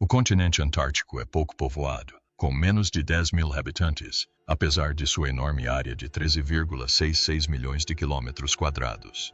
O continente antártico é pouco povoado, com menos de 10 mil habitantes, apesar de sua enorme área de 13,66 milhões de quilômetros quadrados.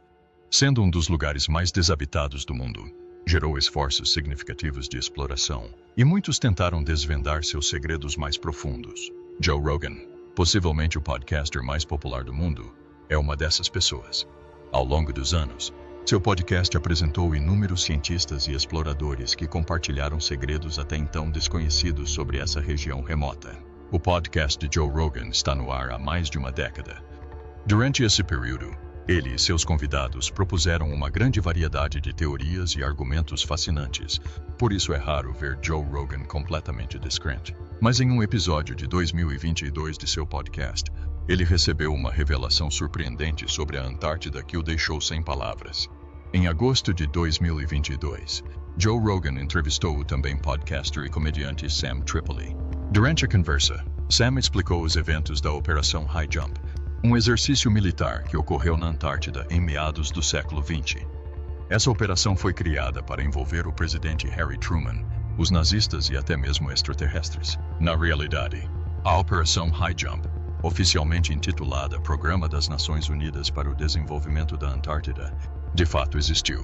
Sendo um dos lugares mais desabitados do mundo, gerou esforços significativos de exploração, e muitos tentaram desvendar seus segredos mais profundos. Joe Rogan, possivelmente o podcaster mais popular do mundo, é uma dessas pessoas. Ao longo dos anos, seu podcast apresentou inúmeros cientistas e exploradores que compartilharam segredos até então desconhecidos sobre essa região remota. O podcast de Joe Rogan está no ar há mais de uma década. Durante esse período, ele e seus convidados propuseram uma grande variedade de teorias e argumentos fascinantes, por isso é raro ver Joe Rogan completamente descrente. Mas em um episódio de 2022 de seu podcast, ele recebeu uma revelação surpreendente sobre a Antártida que o deixou sem palavras. Em agosto de 2022, Joe Rogan entrevistou o também podcaster e comediante Sam Tripoli. Durante a conversa, Sam explicou os eventos da Operação High Jump, um exercício militar que ocorreu na Antártida em meados do século XX. Essa operação foi criada para envolver o presidente Harry Truman, os nazistas e até mesmo extraterrestres. Na realidade, a Operação High Jump, oficialmente intitulada Programa das Nações Unidas para o Desenvolvimento da Antártida, de fato existiu.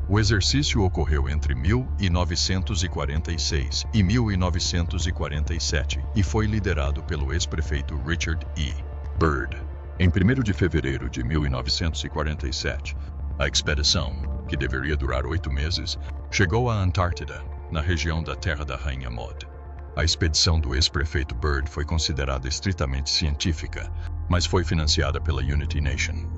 O exercício ocorreu entre 1946 e 1947 e foi liderado pelo ex-prefeito Richard E. Byrd. Em 1º de fevereiro de 1947, a expedição, que deveria durar 8 meses, chegou à Antártida, na região da Terra da Rainha Maud. A expedição do ex-prefeito Byrd foi considerada estritamente científica, mas foi financiada pela Unity Nation.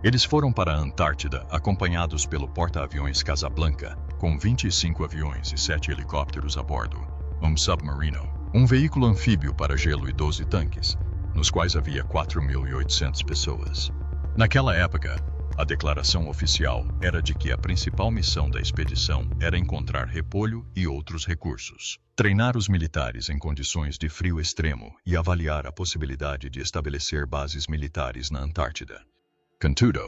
Eles foram para a Antártida acompanhados pelo porta-aviões Casablanca, com 25 aviões e 7 helicópteros a bordo, um submarino, um veículo anfíbio para gelo e 12 tanques, nos quais havia 4.800 pessoas. Naquela época, a declaração oficial era de que a principal missão da expedição era encontrar repolho e outros recursos, treinar os militares em condições de frio extremo e avaliar a possibilidade de estabelecer bases militares na Antártida. Contudo,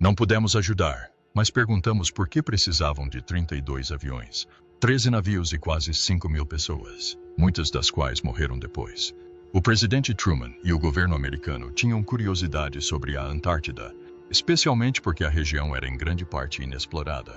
não pudemos ajudar, mas perguntamos por que precisavam de 32 aviões, 13 navios e quase 5.000 pessoas, muitas das quais morreram depois. O presidente Truman e o governo americano tinham curiosidade sobre a Antártida, especialmente porque a região era em grande parte inexplorada.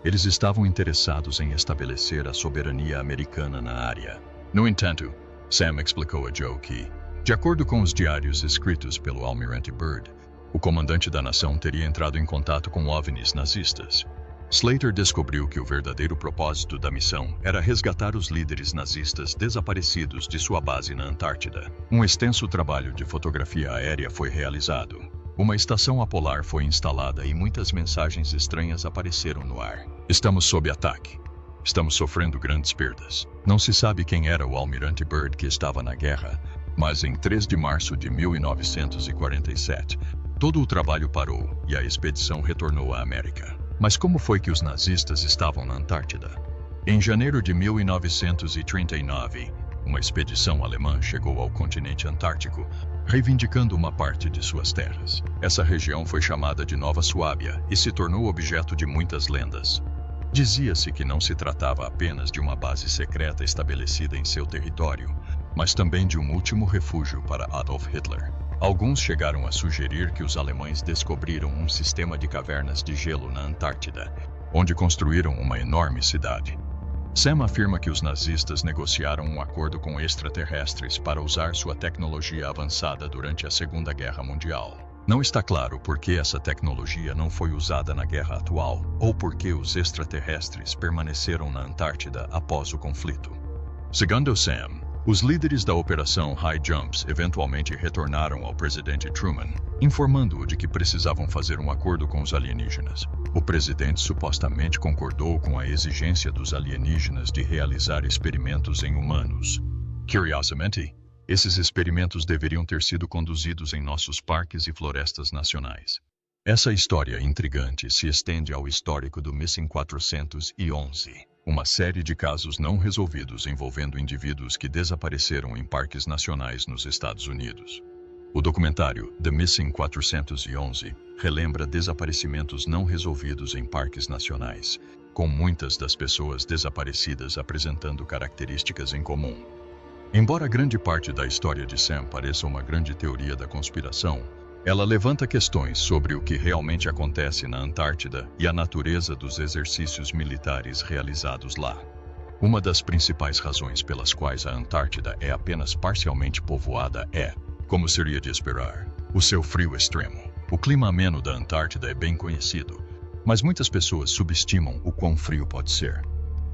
Eles estavam interessados em estabelecer a soberania americana na área. No entanto, Sam explicou a Joe que, de acordo com os diários escritos pelo almirante Byrd, o comandante da nação teria entrado em contato com OVNIs nazistas. Slater descobriu que o verdadeiro propósito da missão era resgatar os líderes nazistas desaparecidos de sua base na Antártida. Um extenso trabalho de fotografia aérea foi realizado. Uma estação apolar foi instalada e muitas mensagens estranhas apareceram no ar. Estamos sob ataque. Estamos sofrendo grandes perdas. Não se sabe quem era o almirante Byrd que estava na guerra, mas em 3 de março de 1947, todo o trabalho parou e a expedição retornou à América. Mas como foi que os nazistas estavam na Antártida? Em janeiro de 1939, uma expedição alemã chegou ao continente antártico, reivindicando uma parte de suas terras. Essa região foi chamada de Nova Suábia e se tornou objeto de muitas lendas. Dizia-se que não se tratava apenas de uma base secreta estabelecida em seu território, mas também de um último refúgio para Adolf Hitler. Alguns chegaram a sugerir que os alemães descobriram um sistema de cavernas de gelo na Antártida, onde construíram uma enorme cidade. Sam afirma que os nazistas negociaram um acordo com extraterrestres para usar sua tecnologia avançada durante a Segunda Guerra Mundial. Não está claro por que essa tecnologia não foi usada na guerra atual, ou por que os extraterrestres permaneceram na Antártida após o conflito. Segundo Sam, os líderes da Operação High Jumps eventualmente retornaram ao presidente Truman, informando-o de que precisavam fazer um acordo com os alienígenas. O presidente supostamente concordou com a exigência dos alienígenas de realizar experimentos em humanos. Curiosamente, esses experimentos deveriam ter sido conduzidos em nossos parques e florestas nacionais. Essa história intrigante se estende ao histórico do Missing 411. Uma série de casos não resolvidos envolvendo indivíduos que desapareceram em parques nacionais nos Estados Unidos. O documentário The Missing 411 relembra desaparecimentos não resolvidos em parques nacionais, com muitas das pessoas desaparecidas apresentando características em comum. Embora grande parte da história de Sam pareça uma grande teoria da conspiração, ela levanta questões sobre o que realmente acontece na Antártida e a natureza dos exercícios militares realizados lá. Uma das principais razões pelas quais a Antártida é apenas parcialmente povoada é, como seria de esperar, o seu frio extremo. O clima ameno da Antártida é bem conhecido, mas muitas pessoas subestimam o quão frio pode ser.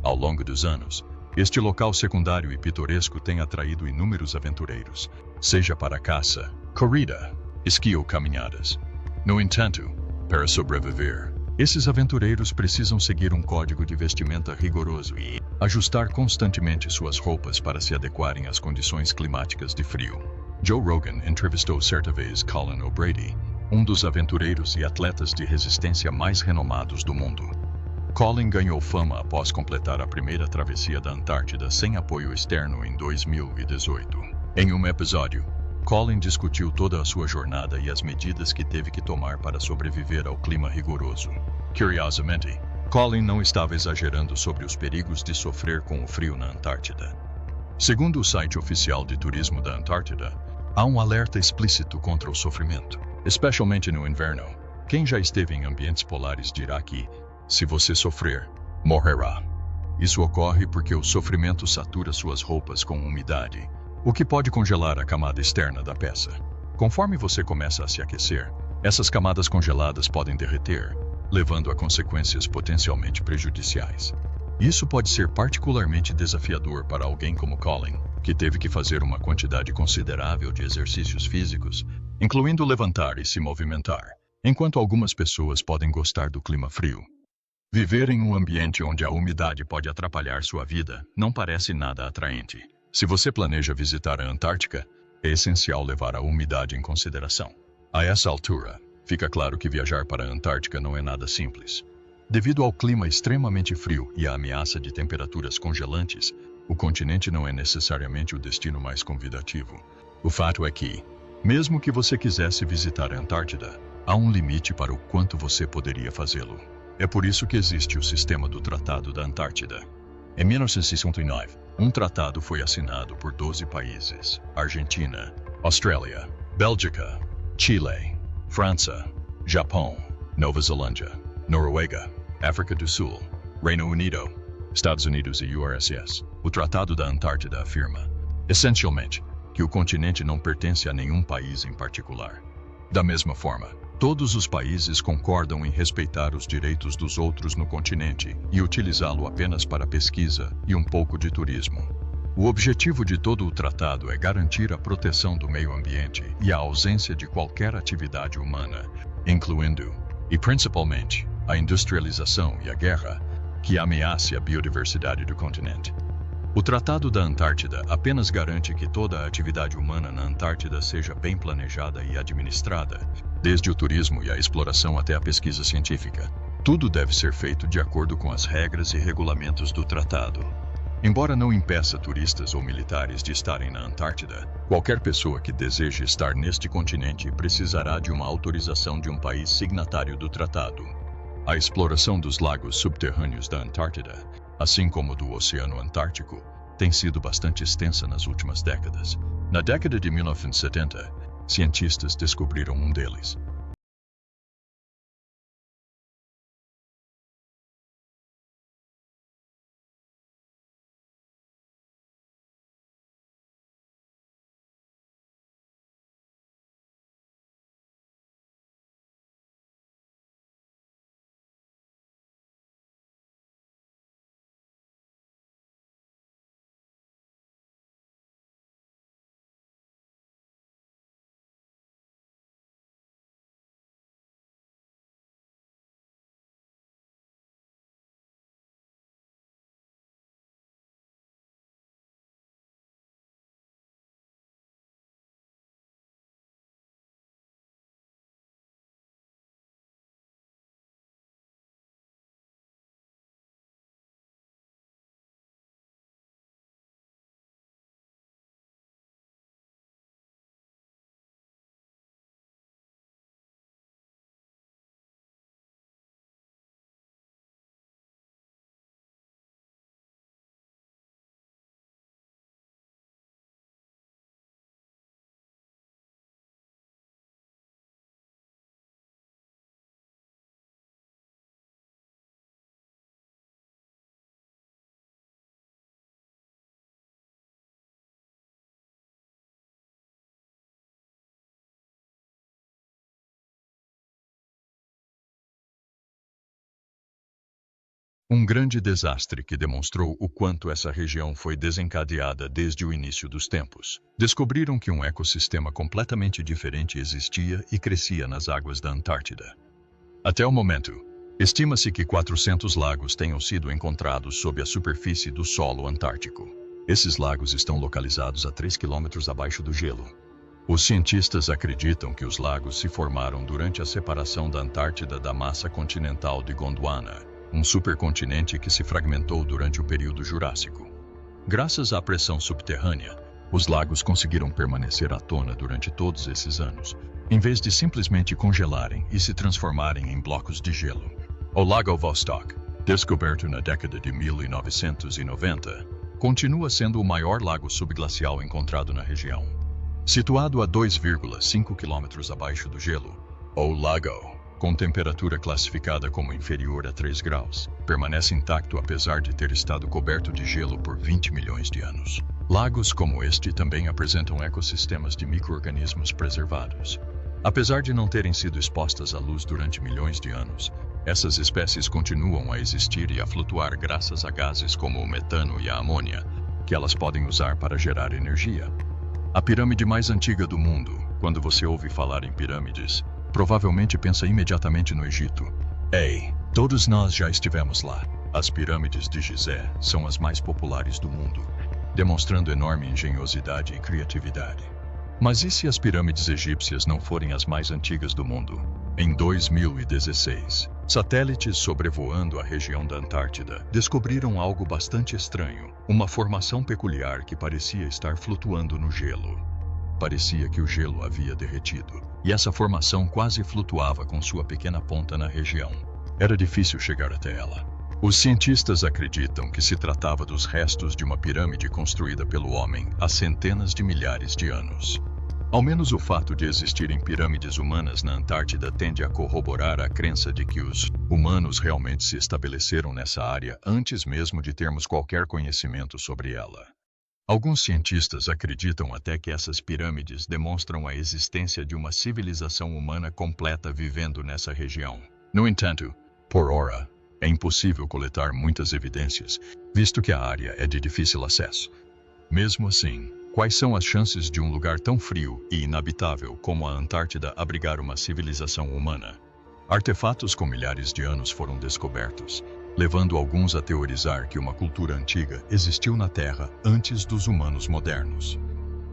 Ao longo dos anos, este local secundário e pitoresco tem atraído inúmeros aventureiros, seja para caça, corrida, esqui ou caminhadas. No entanto, para sobreviver, esses aventureiros precisam seguir um código de vestimenta rigoroso e ajustar constantemente suas roupas para se adequarem às condições climáticas de frio. Joe Rogan entrevistou certa vez Colin O'Brady, um dos aventureiros e atletas de resistência mais renomados do mundo. Colin ganhou fama após completar a primeira travessia da Antártida sem apoio externo em 2018. Em um episódio, Colin discutiu toda a sua jornada e as medidas que teve que tomar para sobreviver ao clima rigoroso. Curiosamente, Colin não estava exagerando sobre os perigos de sofrer com o frio na Antártida. Segundo o site oficial de turismo da Antártida, há um alerta explícito contra o sofrimento, especialmente no inverno. Quem já esteve em ambientes polares dirá que, se você sofrer, morrerá. Isso ocorre porque o sofrimento satura suas roupas com umidade, o que pode congelar a camada externa da peça. Conforme você começa a se aquecer, essas camadas congeladas podem derreter, levando a consequências potencialmente prejudiciais. Isso pode ser particularmente desafiador para alguém como Colin, que teve que fazer uma quantidade considerável de exercícios físicos, incluindo levantar e se movimentar, enquanto algumas pessoas podem gostar do clima frio. Viver em um ambiente onde a umidade pode atrapalhar sua vida não parece nada atraente. Se você planeja visitar a Antártica, é essencial levar a umidade em consideração. A essa altura, fica claro que viajar para a Antártica não é nada simples. Devido ao clima extremamente frio e à ameaça de temperaturas congelantes, o continente não é necessariamente o destino mais convidativo. O fato é que, mesmo que você quisesse visitar a Antártida, há um limite para o quanto você poderia fazê-lo. É por isso que existe o sistema do Tratado da Antártida. Em 1969, um tratado foi assinado por 12 países: Argentina, Austrália, Bélgica, Chile, França, Japão, Nova Zelândia, Noruega, África do Sul, Reino Unido, Estados Unidos e URSS. O Tratado da Antártida afirma, essencialmente, que o continente não pertence a nenhum país em particular. Da mesma forma, todos os países concordam em respeitar os direitos dos outros no continente e utilizá-lo apenas para pesquisa e um pouco de turismo. O objetivo de todo o tratado é garantir a proteção do meio ambiente e a ausência de qualquer atividade humana, incluindo, e principalmente, a industrialização e a guerra, que ameace a biodiversidade do continente. O Tratado da Antártida apenas garante que toda a atividade humana na Antártida seja bem planejada e administrada, desde o turismo e a exploração até a pesquisa científica. Tudo deve ser feito de acordo com as regras e regulamentos do tratado. Embora não impeça turistas ou militares de estarem na Antártida, qualquer pessoa que deseje estar neste continente precisará de uma autorização de um país signatário do tratado. A exploração dos lagos subterrâneos da Antártida, assim como do Oceano Antártico, tem sido bastante extensa nas últimas décadas. Na década de 1970, cientistas descobriram um deles, Um grande desastre que demonstrou o quanto essa região foi desencadeada desde o início dos tempos. Descobriram que um ecossistema completamente diferente existia e crescia nas águas da Antártida. Até o momento, estima-se que 400 lagos tenham sido encontrados sob a superfície do solo antártico. Esses lagos estão localizados a 3 quilômetros abaixo do gelo. Os cientistas acreditam que os lagos se formaram durante a separação da Antártida da massa continental de Gondwana, um supercontinente que se fragmentou durante o período Jurássico. Graças à pressão subterrânea, os lagos conseguiram permanecer à tona durante todos esses anos, em vez de simplesmente congelarem e se transformarem em blocos de gelo. O Lago Vostok, descoberto na década de 1990, continua sendo o maior lago subglacial encontrado na região. Situado a 2,5 quilômetros abaixo do gelo, o lago, com temperatura classificada como inferior a 3 graus, permanece intacto apesar de ter estado coberto de gelo por 20 milhões de anos. Lagos como este também apresentam ecossistemas de micro-organismos preservados. Apesar de não terem sido expostas à luz durante milhões de anos, essas espécies continuam a existir e a flutuar graças a gases como o metano e a amônia, que elas podem usar para gerar energia. A pirâmide mais antiga do mundo, quando você ouve falar em pirâmides, provavelmente pensa imediatamente no Egito. Ei, todos nós já estivemos lá. As pirâmides de Gizé são as mais populares do mundo, demonstrando enorme engenhosidade e criatividade. Mas e se as pirâmides egípcias não forem as mais antigas do mundo? Em 2016, satélites sobrevoando a região da Antártida descobriram algo bastante estranho, uma formação peculiar que parecia estar flutuando no gelo. Parecia que o gelo havia derretido, e essa formação quase flutuava com sua pequena ponta na região. Era difícil chegar até ela. Os cientistas acreditam que se tratava dos restos de uma pirâmide construída pelo homem há centenas de milhares de anos. Ao menos o fato de existirem pirâmides humanas na Antártida tende a corroborar a crença de que os humanos realmente se estabeleceram nessa área antes mesmo de termos qualquer conhecimento sobre ela. Alguns cientistas acreditam até que essas pirâmides demonstram a existência de uma civilização humana completa vivendo nessa região. No entanto, por ora, é impossível coletar muitas evidências, visto que a área é de difícil acesso. Mesmo assim, quais são as chances de um lugar tão frio e inabitável como a Antártida abrigar uma civilização humana? Artefatos com milhares de anos foram descobertos, levando alguns a teorizar que uma cultura antiga existiu na Terra antes dos humanos modernos.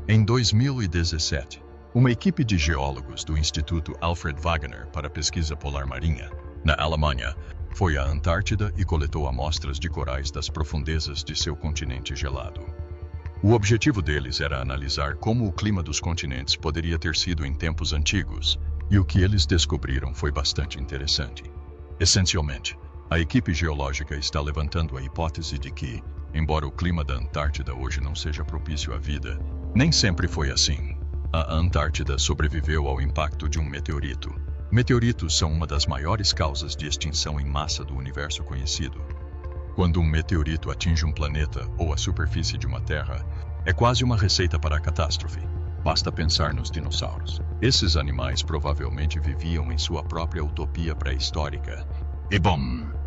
Em 2017, uma equipe de geólogos do Instituto Alfred Wegener para a Pesquisa Polar Marinha, na Alemanha, foi à Antártida e coletou amostras de corais das profundezas de seu continente gelado. O objetivo deles era analisar como o clima dos continentes poderia ter sido em tempos antigos, e o que eles descobriram foi bastante interessante. Essencialmente, a equipe geológica está levantando a hipótese de que, embora o clima da Antártida hoje não seja propício à vida, nem sempre foi assim. A Antártida sobreviveu ao impacto de um meteorito. Meteoritos são uma das maiores causas de extinção em massa do universo conhecido. Quando um meteorito atinge um planeta ou a superfície de uma terra, é quase uma receita para a catástrofe. Basta pensar nos dinossauros. Esses animais provavelmente viviam em sua própria utopia pré-histórica. E bom,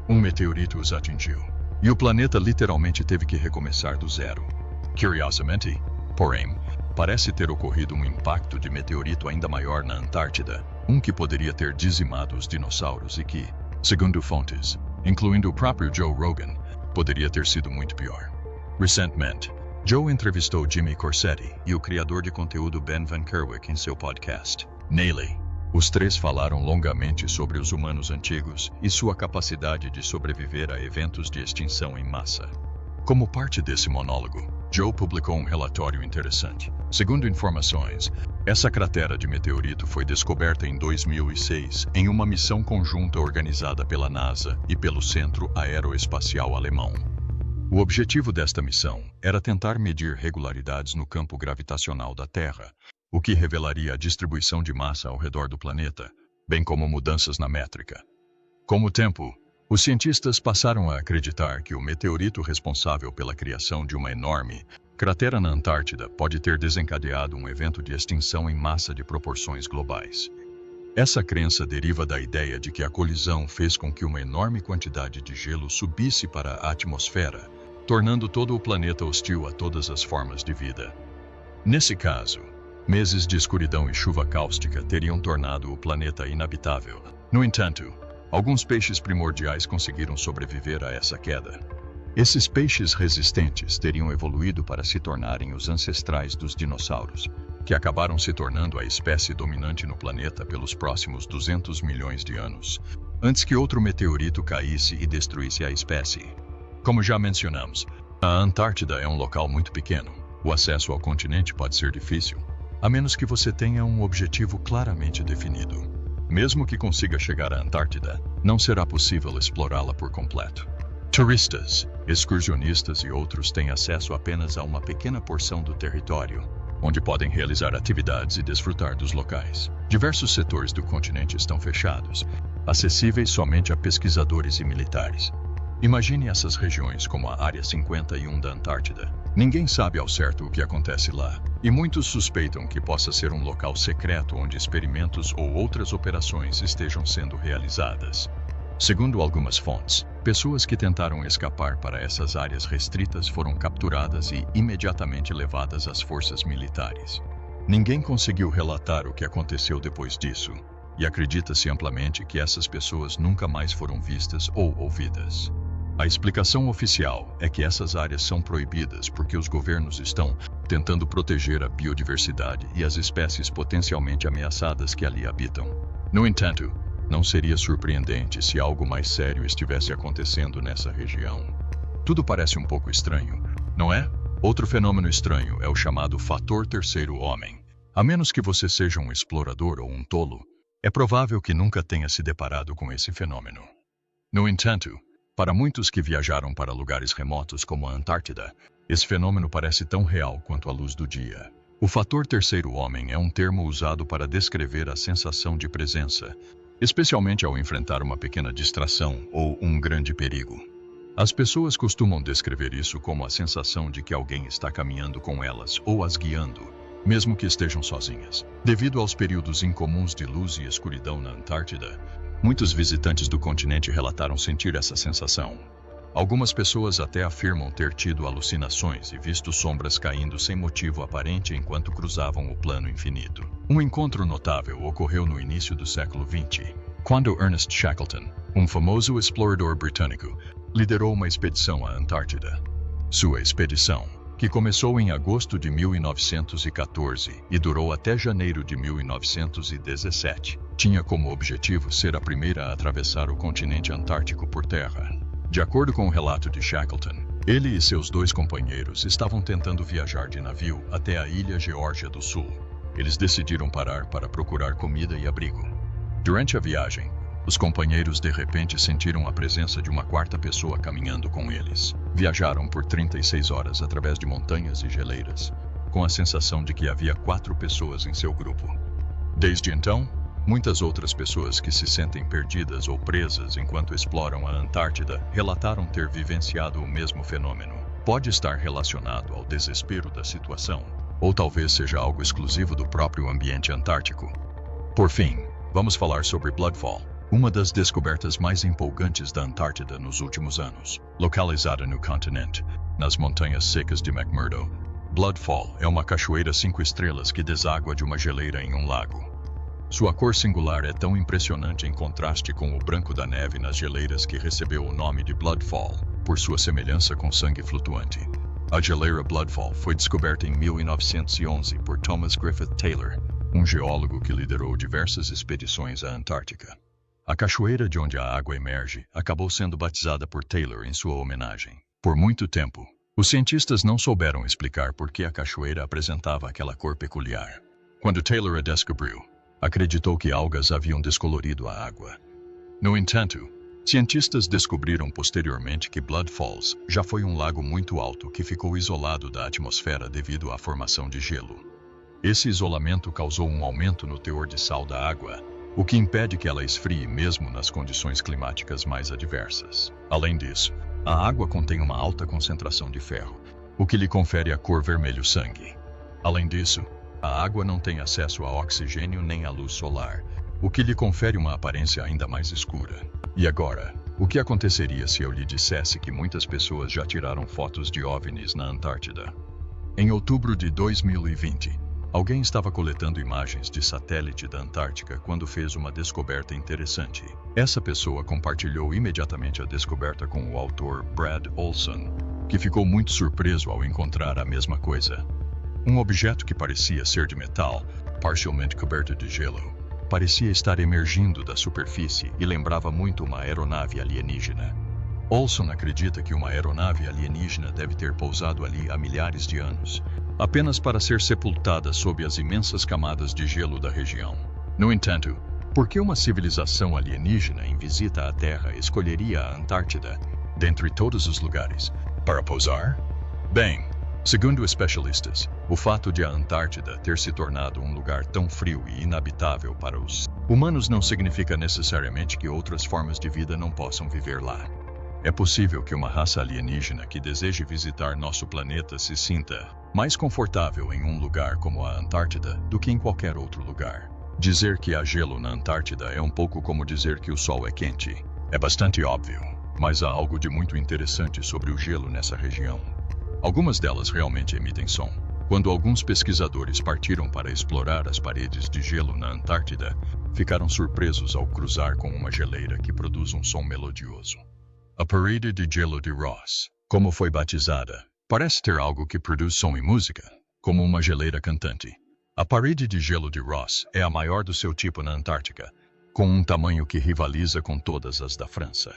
um meteorito os atingiu. E o planeta literalmente teve que recomeçar do zero. Curiosamente, porém, parece ter ocorrido um impacto de meteorito ainda maior na Antártida, um que poderia ter dizimado os dinossauros e que, segundo fontes, incluindo o próprio Joe Rogan, poderia ter sido muito pior. Recentemente, Joe entrevistou Jimmy Corsetti e o criador de conteúdo Ben Van Kerwick em seu podcast. Nele, os três falaram longamente sobre os humanos antigos e sua capacidade de sobreviver a eventos de extinção em massa. Como parte desse monólogo, Joe publicou um relatório interessante. Segundo informações, essa cratera de meteorito foi descoberta em 2006 em uma missão conjunta organizada pela NASA e pelo Centro Aeroespacial Alemão. O objetivo desta missão era tentar medir regularidades no campo gravitacional da Terra, o que revelaria a distribuição de massa ao redor do planeta, bem como mudanças na métrica. Com o tempo, os cientistas passaram a acreditar que o meteorito responsável pela criação de uma enorme cratera na Antártida pode ter desencadeado um evento de extinção em massa de proporções globais. Essa crença deriva da ideia de que a colisão fez com que uma enorme quantidade de gelo subisse para a atmosfera, tornando todo o planeta hostil a todas as formas de vida. Nesse caso, meses de escuridão e chuva cáustica teriam tornado o planeta inabitável. No entanto, alguns peixes primordiais conseguiram sobreviver a essa queda. Esses peixes resistentes teriam evoluído para se tornarem os ancestrais dos dinossauros, que acabaram se tornando a espécie dominante no planeta pelos próximos 200 milhões de anos, antes que outro meteorito caísse e destruísse a espécie. Como já mencionamos, a Antártida é um local muito pequeno. O acesso ao continente pode ser difícil, a menos que você tenha um objetivo claramente definido. Mesmo que consiga chegar à Antártida, não será possível explorá-la por completo. Turistas, excursionistas e outros têm acesso apenas a uma pequena porção do território, onde podem realizar atividades e desfrutar dos locais. Diversos setores do continente estão fechados, acessíveis somente a pesquisadores e militares. Imagine essas regiões como a Área 51 da Antártida. Ninguém sabe ao certo o que acontece lá, e muitos suspeitam que possa ser um local secreto onde experimentos ou outras operações estejam sendo realizadas. Segundo algumas fontes, pessoas que tentaram escapar para essas áreas restritas foram capturadas e imediatamente levadas às forças militares. Ninguém conseguiu relatar o que aconteceu depois disso, e acredita-se amplamente que essas pessoas nunca mais foram vistas ou ouvidas. A explicação oficial é que essas áreas são proibidas porque os governos estão tentando proteger a biodiversidade e as espécies potencialmente ameaçadas que ali habitam. No entanto, não seria surpreendente se algo mais sério estivesse acontecendo nessa região. Tudo parece um pouco estranho, não é? Outro fenômeno estranho é o chamado fator terceiro homem. A menos que você seja um explorador ou um tolo, é provável que nunca tenha se deparado com esse fenômeno. No entanto, para muitos que viajaram para lugares remotos como a Antártida, esse fenômeno parece tão real quanto a luz do dia. O fator terceiro homem é um termo usado para descrever a sensação de presença, especialmente ao enfrentar uma pequena distração ou um grande perigo. As pessoas costumam descrever isso como a sensação de que alguém está caminhando com elas ou as guiando, mesmo que estejam sozinhas. Devido aos períodos incomuns de luz e escuridão na Antártida, muitos visitantes do continente relataram sentir essa sensação. Algumas pessoas até afirmam ter tido alucinações e visto sombras caindo sem motivo aparente enquanto cruzavam o plano infinito. Um encontro notável ocorreu no início do século XX, quando Ernest Shackleton, um famoso explorador britânico, liderou uma expedição à Antártida. Sua expedição, que começou em agosto de 1914 e durou até janeiro de 1917, tinha como objetivo ser a primeira a atravessar o continente antártico por terra. De acordo com o relato de Shackleton, ele e seus 2 companheiros estavam tentando viajar de navio até a ilha Geórgia do Sul. Eles decidiram parar para procurar comida e abrigo. Durante a viagem, os companheiros de repente sentiram a presença de uma quarta pessoa caminhando com eles. Viajaram por 36 horas através de montanhas e geleiras, com a sensação de que havia 4 pessoas em seu grupo. Desde então, muitas outras pessoas que se sentem perdidas ou presas enquanto exploram a Antártida relataram ter vivenciado o mesmo fenômeno. Pode estar relacionado ao desespero da situação, ou talvez seja algo exclusivo do próprio ambiente antártico. Por fim, vamos falar sobre Bloodfall, uma das descobertas mais empolgantes da Antártida nos últimos anos. Localizada no continente, nas montanhas secas de McMurdo, Bloodfall é uma cachoeira 5 estrelas que deságua de uma geleira em um lago. Sua cor singular é tão impressionante em contraste com o branco da neve nas geleiras que recebeu o nome de Bloodfall, por sua semelhança com sangue flutuante. A geleira Bloodfall foi descoberta em 1911 por Thomas Griffith Taylor, um geólogo que liderou diversas expedições à Antártica. A cachoeira de onde a água emerge acabou sendo batizada por Taylor em sua homenagem. Por muito tempo, os cientistas não souberam explicar por que a cachoeira apresentava aquela cor peculiar. Quando Taylor a descobriu, acreditou que algas haviam descolorido a água. No entanto, cientistas descobriram posteriormente que Blood Falls já foi um lago muito alto que ficou isolado da atmosfera devido à formação de gelo. Esse isolamento causou um aumento no teor de sal da água, o que impede que ela esfrie mesmo nas condições climáticas mais adversas. Além disso, a água contém uma alta concentração de ferro, o que lhe confere a cor vermelho-sangue. Além disso, a água não tem acesso a oxigênio nem à luz solar, o que lhe confere uma aparência ainda mais escura. E agora, o que aconteceria se eu lhe dissesse que muitas pessoas já tiraram fotos de OVNIs na Antártida? Em outubro de 2020, alguém estava coletando imagens de satélite da Antártica quando fez uma descoberta interessante. Essa pessoa compartilhou imediatamente a descoberta com o autor Brad Olson, que ficou muito surpreso ao encontrar a mesma coisa. Um objeto que parecia ser de metal, parcialmente coberto de gelo, parecia estar emergindo da superfície e lembrava muito uma aeronave alienígena. Olson acredita que uma aeronave alienígena deve ter pousado ali há milhares de anos, apenas para ser sepultada sob as imensas camadas de gelo da região. No entanto, por que uma civilização alienígena em visita à Terra escolheria a Antártida, dentre todos os lugares, para pousar? Bem, segundo especialistas, o fato de a Antártida ter se tornado um lugar tão frio e inabitável para os humanos não significa necessariamente que outras formas de vida não possam viver lá. É possível que uma raça alienígena que deseje visitar nosso planeta se sinta mais confortável em um lugar como a Antártida do que em qualquer outro lugar. Dizer que há gelo na Antártida é um pouco como dizer que o sol é quente. É bastante óbvio, mas há algo de muito interessante sobre o gelo nessa região. Algumas delas realmente emitem som. Quando alguns pesquisadores partiram para explorar as paredes de gelo na Antártida, ficaram surpresos ao cruzar com uma geleira que produz um som melodioso. A parede de gelo de Ross, como foi batizada, parece ter algo que produz som e música, como uma geleira cantante. A parede de gelo de Ross é a maior do seu tipo na Antártica, com um tamanho que rivaliza com todas as da França.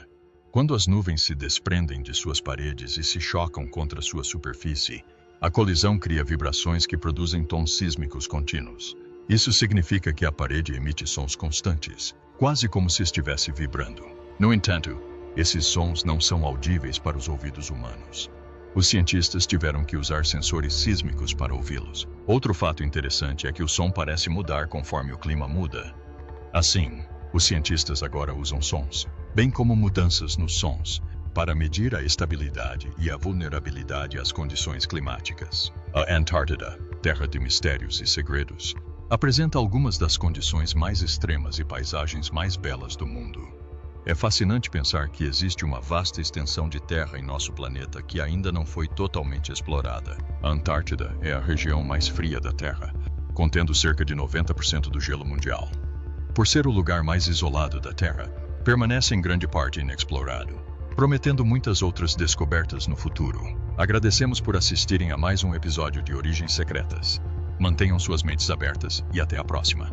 Quando as nuvens se desprendem de suas paredes e se chocam contra sua superfície, a colisão cria vibrações que produzem tons sísmicos contínuos. Isso significa que a parede emite sons constantes, quase como se estivesse vibrando. No entanto, esses sons não são audíveis para os ouvidos humanos. Os cientistas tiveram que usar sensores sísmicos para ouvi-los. Outro fato interessante é que o som parece mudar conforme o clima muda. Assim, os cientistas agora usam sons, bem como mudanças nos sons, para medir a estabilidade e a vulnerabilidade às condições climáticas. A Antártida, terra de mistérios e segredos, apresenta algumas das condições mais extremas e paisagens mais belas do mundo. É fascinante pensar que existe uma vasta extensão de terra em nosso planeta que ainda não foi totalmente explorada. A Antártida é a região mais fria da Terra, contendo cerca de 90% do gelo mundial. Por ser o lugar mais isolado da Terra, permanece em grande parte inexplorado, prometendo muitas outras descobertas no futuro. Agradecemos por assistirem a mais um episódio de Origens Secretas. Mantenham suas mentes abertas e até a próxima.